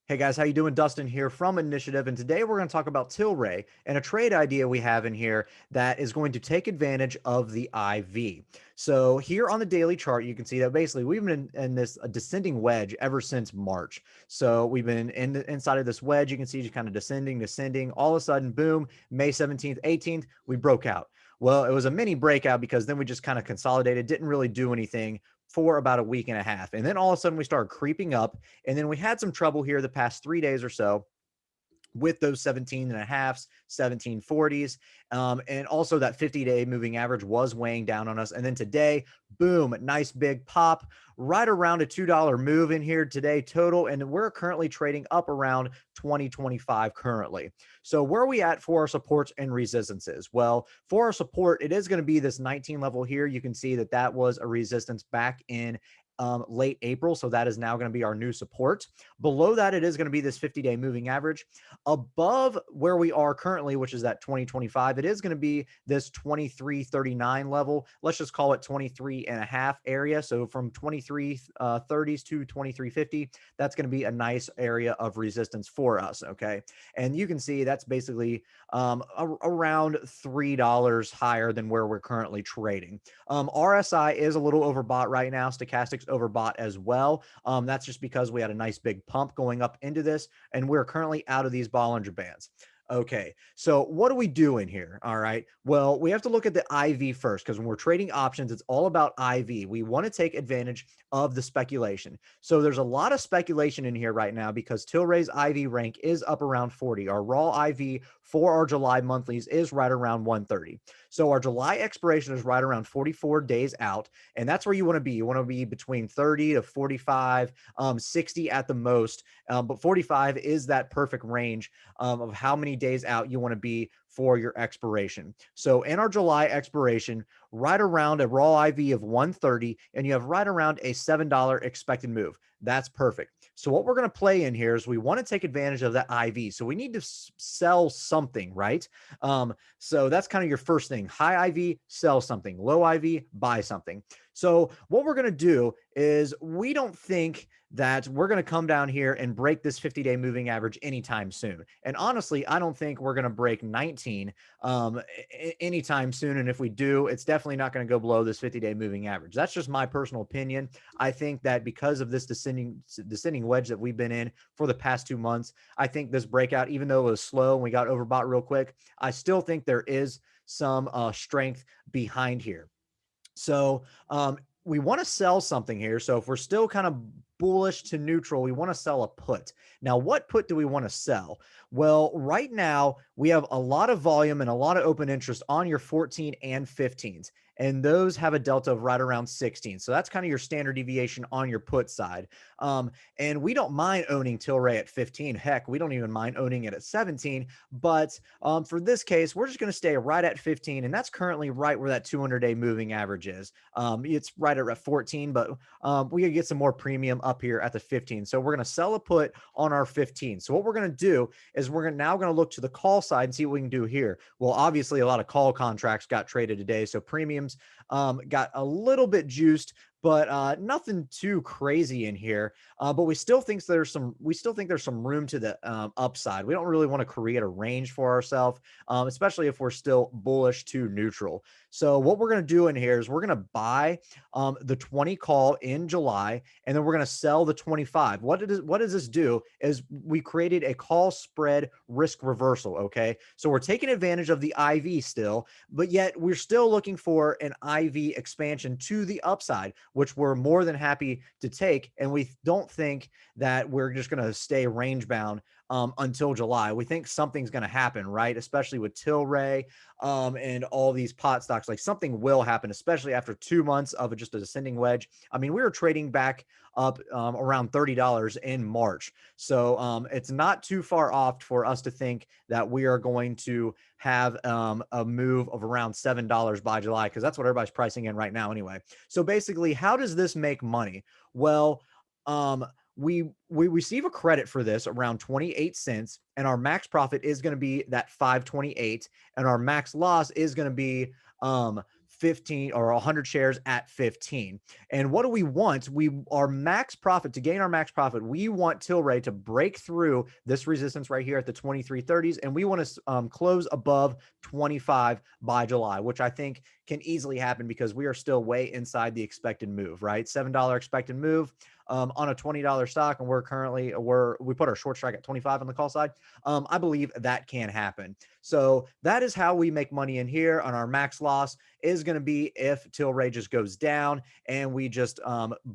Hey guys, how you doing? Dustin here from Initiative, and today we're going to talk about TLRY and a trade idea we have in here that is going to take advantage of the IV. So here on the daily chart, you can see that basically we've been in this descending wedge ever since March. So we've been inside of this wedge. You can see just kind of descending. All of a sudden, boom, May 17th, 18th, we broke out. Well, it was a mini breakout because then we just kind of consolidated, didn't really do anything for about a week and a half. And then all of a sudden we started creeping up, and then we had some trouble here the past 3 days or so with those 17 and a halfs, 1740s. And also that 50-day moving average was weighing down on us. And then today, boom, nice big pop, right around a $2 move in here today total. And we're currently trading up around 2025 currently. So where are we at for our supports and resistances? Well, for our support, it is going to be this 19 level here. You can see that that was a resistance back in late April. So that is now going to be our new support. Below that, it is going to be this 50-day moving average. Above where we are currently, which is that 2025, it is going to be this 2339 level. Let's just call it 23 and a half area. So from 2330s to 2350, that's going to be a nice area of resistance for us. Okay. And you can see that's basically around $3 higher than where we're currently trading. RSI is a little overbought right now. Stochastics overbought as well. That's just because we had a nice big pump going up into this, and we're currently out of these Bollinger Bands. Okay, so what do we do in here? All right, well, we have to look at the IV first because when we're trading options, it's all about IV. We want to take advantage of the speculation. So there's a lot of speculation in here right now because Tilray's IV rank is up around 40. Our raw IV for our July monthlies is right around 130. So our July expiration is right around 44 days out, and that's where you want to be. You want to be between 30 to 45, 60 at the most, but 45 is that perfect range of how many days out you want to be for your expiration. So in our July expiration, right around a raw IV of 130, and you have right around a $7 expected move. That's perfect. So what we're going to play in here is we want to take advantage of that IV. So we need to sell something, right? So that's kind of your first thing. High IV, sell something. Low IV, buy something. So what we're going to do is we don't think that we're going to come down here and break this 50-day moving average anytime soon. And honestly, I don't think we're going to break 19 anytime soon. And if we do, it's definitely not going to go below this 50-day moving average. That's just my personal opinion. I think that because of this descending wedge that we've been in for the past 2 months, I think this breakout, even though it was slow and we got overbought real quick, I still think there is some strength behind here. So we want to sell something here. So if we're still kind of bullish to neutral, we want to sell a put. Now, what put do we want to sell? Well, right now we have a lot of volume and a lot of open interest on your 14 and 15s. And those have a delta of right around 16. So that's kind of your standard deviation on your put side. And we don't mind owning Tilray at 15. Heck, we don't even mind owning it at 17. But for this case, we're just going to stay right at 15. And that's currently right where that 200-day moving average is. It's right at 14, but we could get some more premium up here at the 15. So we're going to sell a put on our 15. So what we're going to do is we're now going to look to the call side and see what we can do here. Well, obviously a lot of call contracts got traded today. So premiums got a little bit juiced, but nothing too crazy in here. But we still think there's some room to the upside. We don't really want to create a range for ourselves, especially if we're still bullish to neutral. So what we're going to do in here is we're going to buy the 20 call in July, and then we're going to sell the 25. What does this do is we created a call spread risk reversal. Okay. So we're taking advantage of the IV still, but yet we're still looking for an IV expansion to the upside, which we're more than happy to take. And we don't think that we're just going to stay range bound until July. We think something's going to happen, right? Especially with Tilray and all these pot stocks. Like something will happen, especially after 2 months of just a descending wedge. I mean, we were trading back up around $30 in March. So it's not too far off for us to think that we are going to have a move of around $7 by July, because that's what everybody's pricing in right now anyway. So basically, how does this make money? Well, we receive a credit for this around 28 cents, and our max profit is going to be that 528, and our max loss is going to be 15 or 100 shares at 15. And what do we want? Our max profit, to gain our max profit, we want Tilray to break through this resistance right here at the 2330s, and we want to close above 25 by July, which I think can easily happen because we are still way inside the expected move, right? $7 expected move on a $20 stock, and we put our short strike at 25 on the call side. I believe that can happen. So that is how we make money in here. On our max loss is going to be if Tilray just goes down and we just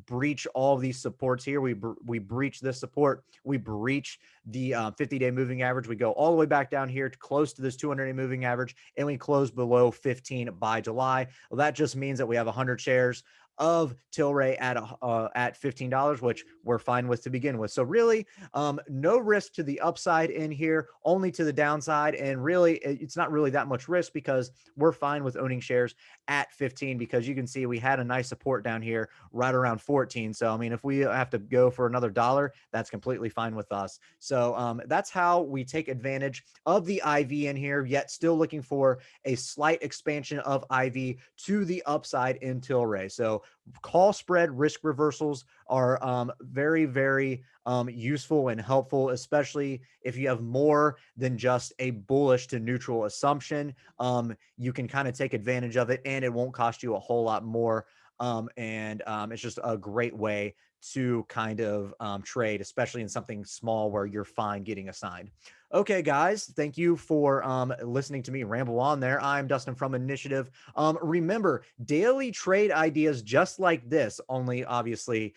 breach all of these supports here. We breach this support. We breach the 50-day moving average. We go all the way back down here to close to this 200-day moving average, and we close below 15 by July. Well, that just means that we have 100 shares of Tilray at $15, which we're fine with to begin with. So really, no risk to the upside in here, only to the downside. And really, it's not really that much risk because we're fine with owning shares at 15, because you can see we had a nice support down here right around 14. So, I mean, if we have to go for another dollar, that's completely fine with us. So that's how we take advantage of the IV in here, yet still looking for a slight expansion of IV to the upside in Tilray. So call spread risk reversals are very, very useful and helpful, especially if you have more than just a bullish to neutral assumption. You can kind of take advantage of it, and it won't cost you a whole lot more. It's just a great way to kind of trade, especially in something small where you're fine getting assigned. Okay, guys, thank you for listening to me ramble on there. I'm Dustin from Initiative. Remember, daily trade ideas just like this, only obviously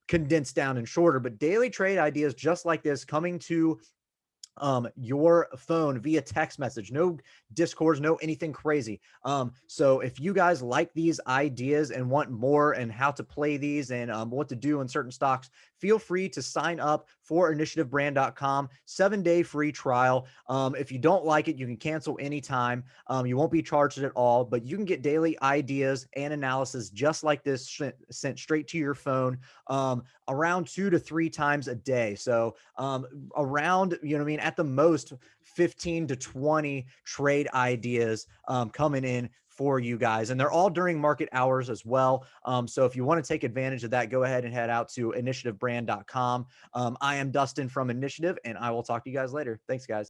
condensed down and shorter, but daily trade ideas just like this coming to your phone via text message, no discords, no anything crazy. So if you guys like these ideas and want more and how to play these and what to do in certain stocks, feel free to sign up for initiativebrand.com 7-day free trial. If you don't like it, you can cancel anytime. You won't be charged at all, but you can get daily ideas and analysis just like this sent straight to your phone around 2 to 3 times a day. So around, you know what I mean, at the most 15 to 20 trade ideas coming in for you guys. And they're all during market hours as well. So if you want to take advantage of that, go ahead and head out to initiativebrand.com. I am Dustin from Initiative, and I will talk to you guys later. Thanks, guys.